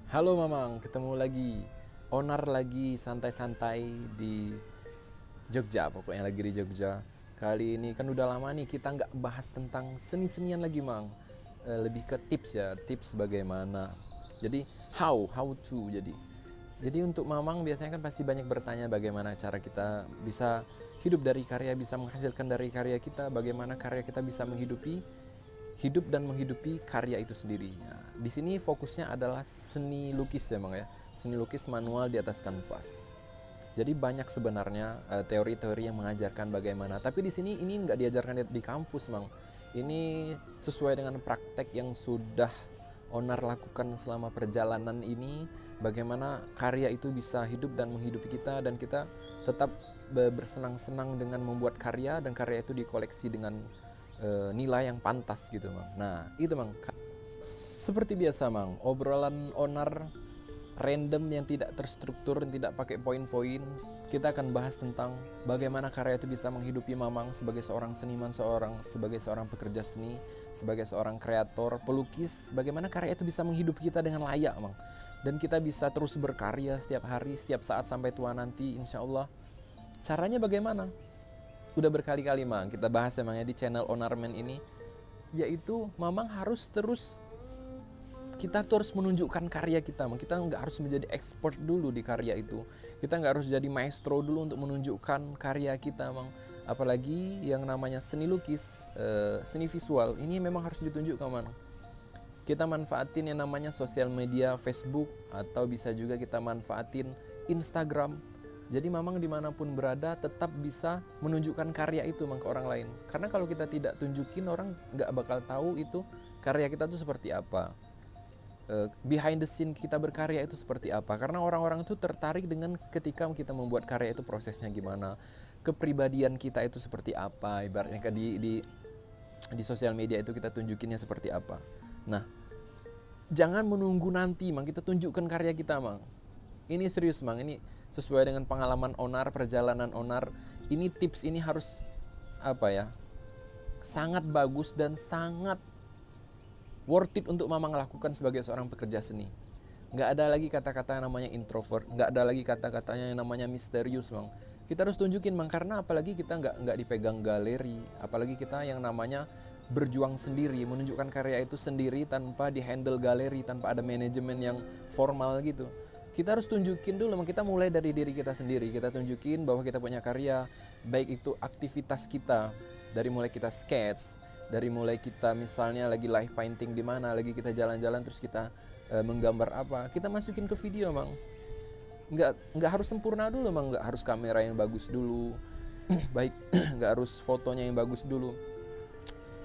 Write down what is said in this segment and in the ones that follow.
Halo Mamang, ketemu lagi. Onar lagi santai-santai di Jogja, pokoknya lagi di Jogja. Kali ini kan udah lama nih kita nggak bahas tentang seni-senian lagi, Mang. Lebih ke tips ya, tips bagaimana. Jadi how to jadi. Jadi untuk Mamang biasanya kan pasti banyak bertanya bagaimana cara kita bisa hidup dari karya, bisa menghasilkan dari karya kita, bagaimana karya kita bisa hidup dan menghidupi karya itu sendiri. Nah, di sini fokusnya adalah seni lukis ya, Mang ya. Seni lukis manual di atas kanvas. Jadi banyak sebenarnya teori-teori yang mengajarkan bagaimana. Tapi di sini ini nggak diajarkan di kampus, Mang. Ini sesuai dengan praktek yang sudah Onar lakukan selama perjalanan ini. Bagaimana karya itu bisa hidup dan menghidupi kita, dan kita tetap bersenang-senang dengan membuat karya, dan karya itu dikoleksi dengan nilai yang pantas gitu, Mang. Nah itu, Mang, seperti biasa, Mang, obrolan Onar random yang tidak terstruktur, yang tidak pakai poin-poin. Kita akan bahas tentang bagaimana karya itu bisa menghidupi Mamang sebagai seorang seniman, sebagai seorang pekerja seni, sebagai seorang kreator, pelukis. Bagaimana karya itu bisa menghidupi kita dengan layak, Mang. Dan kita bisa terus berkarya setiap hari, setiap saat sampai tua nanti, insya Allah. Caranya bagaimana? Udah berkali-kali, Mang, kita bahas emangnya di channel Onarman ini, yaitu Mamang harus terus, kita tuh harus menunjukkan karya kita, Mang. Kita nggak harus menjadi expert dulu di karya itu. Kita nggak harus jadi maestro dulu untuk menunjukkan karya kita, Mang. Apalagi yang namanya seni lukis, seni visual, ini memang harus ditunjukkan, Mang. Kita manfaatin yang namanya sosial media, Facebook, atau bisa juga kita manfaatin Instagram. Jadi Mamang dimanapun berada tetap bisa menunjukkan karya itu, Mang, ke orang lain. Karena kalau kita tidak tunjukin, orang nggak bakal tahu itu karya kita tuh seperti apa. Behind the scene kita berkarya itu seperti apa. Karena orang-orang itu tertarik dengan ketika kita membuat karya itu prosesnya gimana. Kepribadian kita itu seperti apa. Ibaratnya di sosial media itu kita tunjukinnya seperti apa. Nah, jangan menunggu nanti, Mang, kita tunjukkan karya kita, Mang. Ini serius, Mang, ini sesuai dengan pengalaman Onar, perjalanan Onar. Ini tips ini harus apa ya, sangat bagus dan sangat worth it untuk Mamang lakukan sebagai seorang pekerja seni. Nggak ada lagi kata-kata yang namanya introvert, nggak ada lagi kata-katanya yang namanya misterius, Mang. Kita harus tunjukin, Mang, karena apalagi kita nggak dipegang galeri, apalagi kita yang namanya berjuang sendiri, menunjukkan karya itu sendiri tanpa dihandle galeri, tanpa ada manajemen yang formal gitu. Kita harus tunjukin dulu, Mang. Kita mulai dari diri kita sendiri. Kita tunjukin bahwa kita punya karya, baik itu aktivitas kita, dari mulai kita sketch, dari mulai kita misalnya lagi live painting di mana, lagi kita jalan-jalan terus kita menggambar apa, kita masukin ke video, Mang. Nggak harus sempurna dulu, Mang. Nggak harus kamera yang bagus dulu, baik, nggak harus fotonya yang bagus dulu.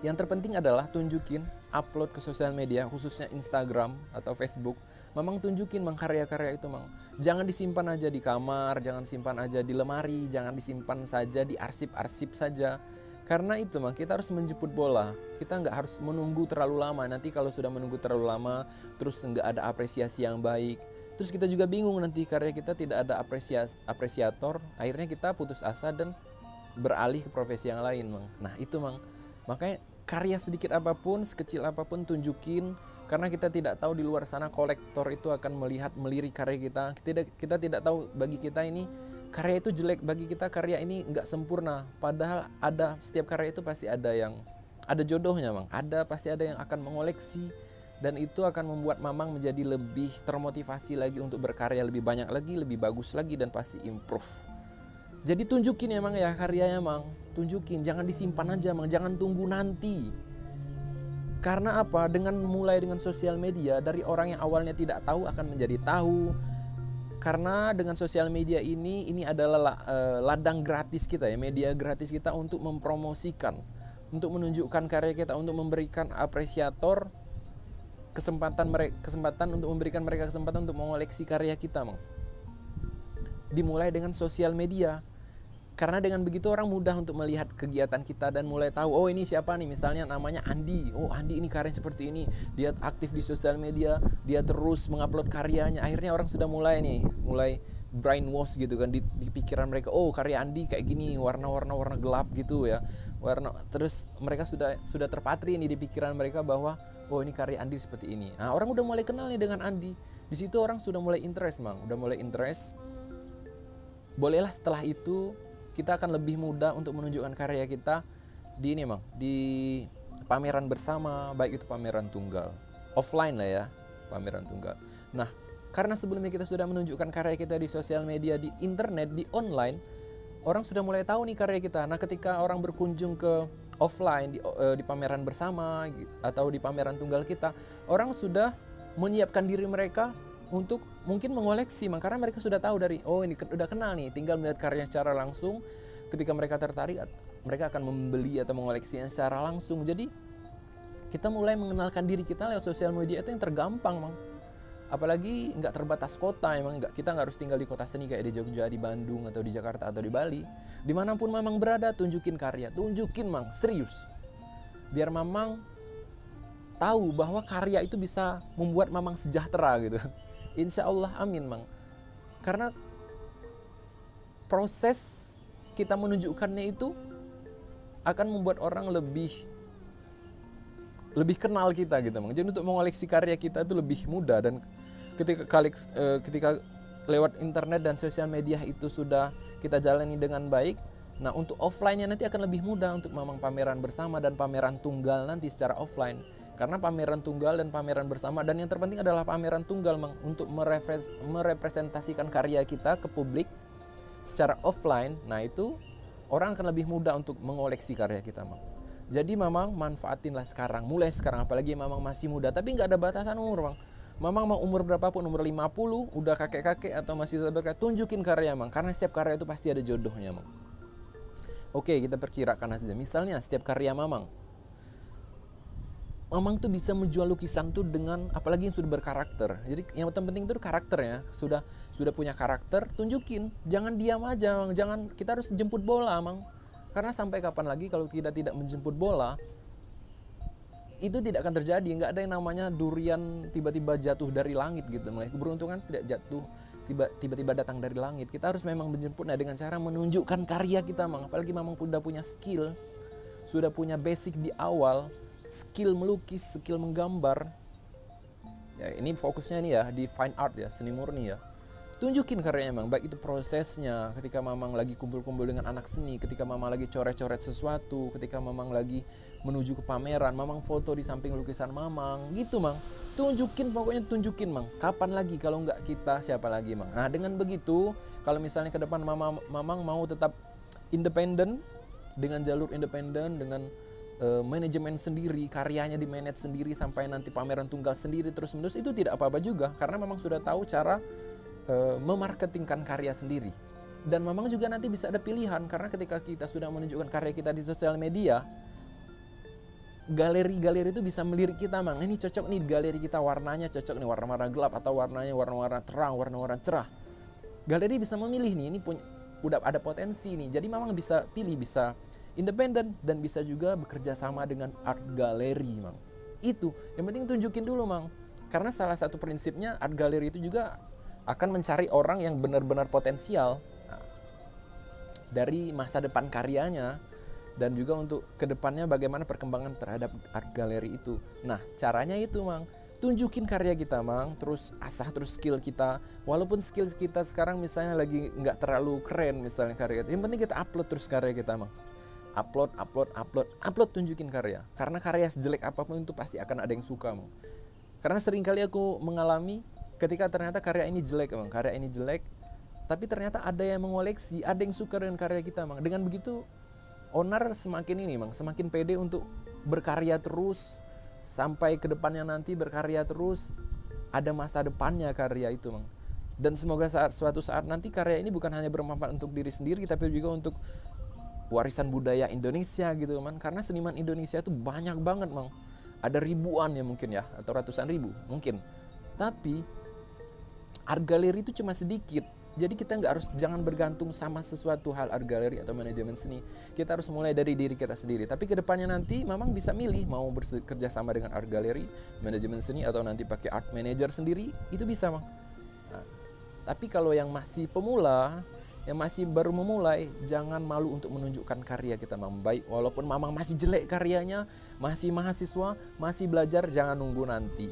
Yang terpenting adalah tunjukin, upload ke sosial media, khususnya Instagram atau Facebook. Memang tunjukin, Mang, karya-karya itu, Mang. Jangan disimpan aja di kamar, jangan simpan aja di lemari, jangan disimpan saja di arsip-arsip saja. Karena itu, Mang, kita harus menjemput bola. Kita nggak harus menunggu terlalu lama. Nanti kalau sudah menunggu terlalu lama, terus nggak ada apresiasi yang baik. Terus kita juga bingung, nanti karya kita tidak ada apresiator. Akhirnya kita putus asa dan beralih ke profesi yang lain, Mang. Nah itu, Mang. Makanya karya sedikit apapun, sekecil apapun, tunjukin. Karena kita tidak tahu di luar sana kolektor itu akan melirik karya kita. Kita tidak tahu, bagi kita ini karya itu jelek, bagi kita karya ini nggak sempurna. Padahal setiap karya itu pasti ada jodohnya, Mang. Pasti ada yang akan mengoleksi. Dan itu akan membuat Mamang menjadi lebih termotivasi lagi untuk berkarya lebih banyak lagi, lebih bagus lagi, dan pasti improve. Jadi tunjukin ya, Mang, ya, karyanya, Mang. Tunjukin, jangan disimpan aja, Mang. Jangan tunggu nanti. Karena apa? Mulai dengan sosial media, dari orang yang awalnya tidak tahu akan menjadi tahu. Karena dengan sosial media ini adalah ladang gratis kita ya, media gratis kita untuk mempromosikan, untuk menunjukkan karya kita, untuk memberikan apresiator kesempatan untuk memberikan mereka kesempatan untuk mengoleksi karya kita, Mang. Dimulai dengan sosial media. Karena dengan begitu orang mudah untuk melihat kegiatan kita dan mulai tahu, oh ini siapa nih, misalnya namanya Andi. Oh, Andi ini karyanya seperti ini. Dia aktif di sosial media, dia terus mengupload karyanya. Akhirnya orang sudah mulai brainwash gitu kan di pikiran mereka. Oh, karya Andi kayak gini, warna gelap gitu ya. Terus mereka sudah terpatri nih di pikiran mereka bahwa oh ini karya Andi seperti ini. Nah, orang udah mulai kenal nih dengan Andi. Di situ orang sudah mulai interest, Mang. Udah mulai interest. Bolehlah setelah itu kita akan lebih mudah untuk menunjukkan karya kita di ini, Mang, di pameran bersama, baik itu pameran tunggal, offline lah ya, pameran tunggal. Nah, karena sebelumnya kita sudah menunjukkan karya kita di sosial media, di internet, di online, orang sudah mulai tahu nih karya kita. Nah, ketika orang berkunjung ke offline di pameran bersama atau di pameran tunggal kita, orang sudah menyiapkan diri mereka untuk mungkin mengoleksi, karena mereka sudah tahu dari, oh ini udah kenal nih, tinggal melihat karya secara langsung. Ketika mereka tertarik, mereka akan membeli atau mengoleksinya secara langsung. Jadi kita mulai mengenalkan diri kita lewat sosial media itu yang tergampang, Mang. Apalagi nggak terbatas kota, emang kita nggak harus tinggal di kota seni kayak di Jogja, di Bandung, atau di Jakarta, atau di Bali. Dimanapun Mamang berada, tunjukin karya, tunjukin, Mang, serius. Biar Mamang tahu bahwa karya itu bisa membuat Mamang sejahtera gitu. Insya Allah, amin, Mang. Karena proses kita menunjukkannya itu akan membuat orang lebih kenal kita gitu, Mang. Jadi untuk mengoleksi karya kita itu lebih mudah, dan ketika lewat internet dan sosial media itu sudah kita jalani dengan baik. Nah, untuk offline-nya nanti akan lebih mudah untuk Mamang pameran bersama dan pameran tunggal nanti secara offline. Karena pameran tunggal dan pameran bersama, dan yang terpenting adalah pameran tunggal, Mang, untuk merepresentasikan karya kita ke publik secara offline. Nah, itu orang akan lebih mudah untuk mengoleksi karya kita, Mang. Jadi Mamang manfaatinlah sekarang, mulai sekarang, apalagi Mamang masih muda, tapi nggak ada batasan umur, Mang. Mamang mau umur berapapun, umur 50, udah kakek-kakek atau masih berkarya, tunjukin karya, Mang, karena setiap karya itu pasti ada jodohnya, Mang. Oke, kita perkirakan saja. Misalnya setiap karya Mamang tuh bisa menjual lukisan tuh dengan, apalagi yang sudah berkarakter. Jadi yang penting itu karakternya, sudah punya karakter, tunjukin. Jangan diam aja, Mang. Jangan, kita harus jemput bola, Mang. Karena sampai kapan lagi kalau kita tidak menjemput bola, itu tidak akan terjadi. Nggak ada yang namanya durian tiba-tiba jatuh dari langit gitu, Mang. Keberuntungan tidak jatuh tiba-tiba datang dari langit. Kita harus memang menjemputnya dengan cara menunjukkan karya kita, Mang. Apalagi Mamang sudah punya skill, sudah punya basic di awal, skill melukis, skill menggambar. Ya, ini fokusnya nih ya di fine art ya, seni murni ya. Tunjukin karyanya, Mang, baik itu prosesnya, ketika Mamang lagi kumpul-kumpul dengan anak seni, ketika Mamang lagi coret-coret sesuatu, ketika Mamang lagi menuju ke pameran, Mamang foto di samping lukisan Mamang, gitu, Mang. Tunjukin, pokoknya tunjukin, Mang. Kapan lagi kalau nggak kita, siapa lagi, Mang? Nah, dengan begitu, kalau misalnya ke depan Mamang mau tetap independen, dengan jalur independen, dengan manajemen sendiri, karyanya di manage sendiri sampai nanti pameran tunggal sendiri terus-menerus, itu tidak apa-apa juga, karena Mamang sudah tahu cara memarketingkan karya sendiri. Dan Mamang juga nanti bisa ada pilihan, karena ketika kita sudah menunjukkan karya kita di sosial media, galeri-galeri itu bisa melirik kita, Mang. Ini cocok nih galeri kita, warnanya cocok nih, warna-warna gelap atau warnanya warna-warna terang, warna-warna cerah. Galeri bisa memilih nih, ini udah ada potensi nih. Jadi Mamang bisa pilih, bisa independen, dan bisa juga bekerja sama dengan art gallery, Mang. Itu yang penting tunjukin dulu, Mang. Karena salah satu prinsipnya art gallery itu juga akan mencari orang yang benar-benar potensial, nah, dari masa depan karyanya, dan juga untuk kedepannya bagaimana perkembangan terhadap art gallery itu. Nah, caranya itu, Mang, tunjukin karya kita, Mang, terus asah terus skill kita. Walaupun skill kita sekarang misalnya lagi nggak terlalu keren misalnya karya kita, yang penting kita upload terus karya kita, Mang. Upload, tunjukin karya. Karena karya sejelek apapun itu pasti akan ada yang suka, Mang. Karena seringkali aku mengalami ketika ternyata karya ini jelek, Mang. Karya ini jelek, tapi ternyata ada yang mengoleksi, ada yang suka dengan karya kita, Mang. Dengan begitu, owner semakin ini, Mang, semakin pede untuk berkarya terus, sampai ke depannya nanti berkarya terus, ada masa depannya karya itu, Mang. Dan semoga suatu saat nanti karya ini bukan hanya bermanfaat untuk diri sendiri, tapi juga untuk warisan budaya Indonesia gitu, Man. Karena seniman Indonesia itu banyak banget, Mang. Ada ribuan ya mungkin ya, atau ratusan ribu mungkin. Tapi art gallery itu cuma sedikit. Jadi kita jangan bergantung sama sesuatu hal art gallery atau manajemen seni. Kita harus mulai dari diri kita sendiri. Tapi kedepannya nanti Mamang bisa milih mau bekerja sama dengan art gallery, manajemen seni, atau nanti pakai art manager sendiri, itu bisa, Mang. Nah, tapi kalau yang masih pemula, yang masih baru memulai, jangan malu untuk menunjukkan karya kita, Mang. Baik, walaupun Mamang masih jelek karyanya, masih mahasiswa, masih belajar, jangan nunggu nanti.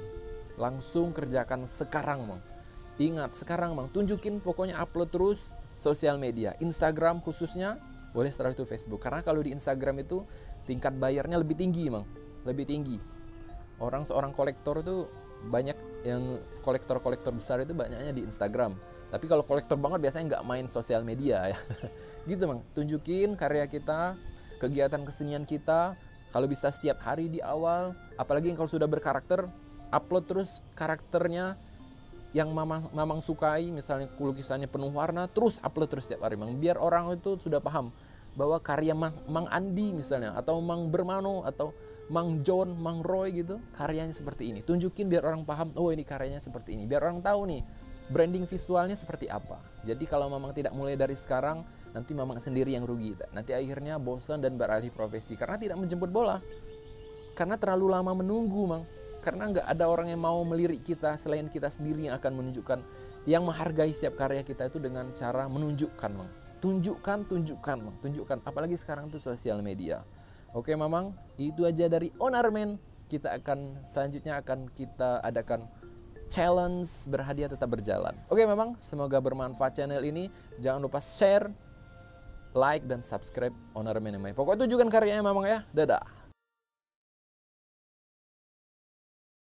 Langsung kerjakan sekarang Mang. Ingat sekarang Mang, tunjukin pokoknya upload terus sosial media. Instagram khususnya, boleh setelah itu Facebook. Karena kalau di Instagram itu tingkat bayarnya lebih tinggi Mang. Lebih tinggi. Seorang kolektor itu banyak yang kolektor-kolektor besar itu banyaknya di Instagram. Tapi kalau kolektor banget biasanya nggak main sosial media ya. Gitu Mang, tunjukin karya kita, kegiatan kesenian kita. Kalau bisa setiap hari di awal, apalagi kalau sudah berkarakter, upload terus karakternya yang mamang sukai, misalnya lukisannya penuh warna, terus upload terus setiap hari Mang. Biar orang itu sudah paham bahwa karya Mang Andi misalnya, atau Mang Bermano, atau Mang John, Mang Roy gitu, karyanya seperti ini. Tunjukin biar orang paham, oh ini karyanya seperti ini. Biar orang tahu nih, branding visualnya seperti apa. Jadi kalau Mamang tidak mulai dari sekarang, nanti Mamang sendiri yang rugi. Nanti akhirnya bosan dan beralih profesi karena tidak menjemput bola. Karena terlalu lama menunggu Mang. Karena nggak ada orang yang mau melirik kita selain kita sendiri yang akan menunjukkan, yang menghargai setiap karya kita itu dengan cara menunjukkan Mang. Tunjukkan Mang, tunjukkan. Apalagi sekarang itu sosial media. Oke Mamang, itu aja dari Onarman. Selanjutnya akan kita adakan challenge berhadiah tetap berjalan. Oke Mamang, semoga bermanfaat channel ini. Jangan lupa share, like, dan subscribe Onarman. Pokoknya tunjukkan karyanya Mamang ya. Dadah.